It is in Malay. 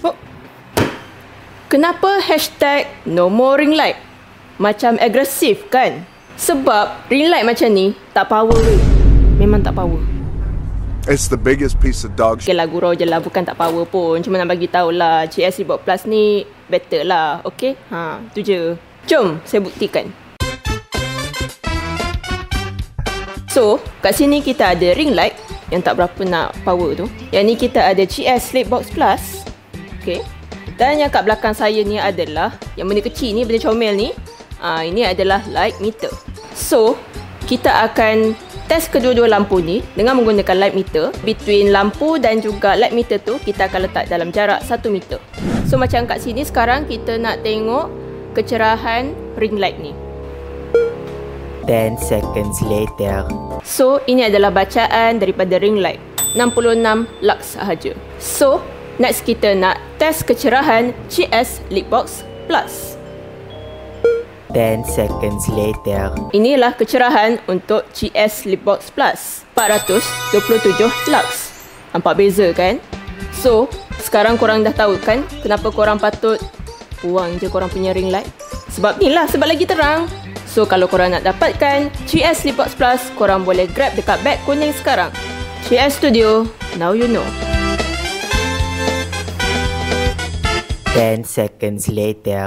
Oh. Kenapa hashtag no more ring light? Macam agresif kan? Sebab ring light macam ni tak power weh. Memang tak power. It's the biggest piece of dog shit. Okay lah, gurau je lah, bukan tak power pun. Cuma nak bagi tahulah CS Reebok Plus ni better lah. Okay? Tu je. Jom saya buktikan. So, kat sini kita ada ring light yang tak berapa nak power tu. Yang ni kita ada CS Slipbox Plus. Okay. Dan yang kat belakang saya ni adalah yang benda kecil ni, benda comel ni. Ini adalah light meter. So, kita akan test kedua-dua lampu ni dengan menggunakan light meter. Between lampu dan juga light meter tu, kita akan letak dalam jarak 1 meter. So, macam kat sini sekarang kita nak tengok kecerahan ring light ni. 10 seconds later. So, ini adalah bacaan daripada ring light. 66 lux sahaja. So, next kita nak test kecerahan CS Slipbox Plus. 10 seconds later. Inilah kecerahan untuk CS Slipbox Plus. 427 lux. Nampak beza kan? So, sekarang korang dah tahu kan kenapa korang patut buang je korang punya ring light? Sebab ni lah, sebab lagi terang. So, kalau korang nak dapatkan CS Slipbox Plus, korang boleh grab dekat beg kuning sekarang. CS Studio, now you know. 10 seconds later.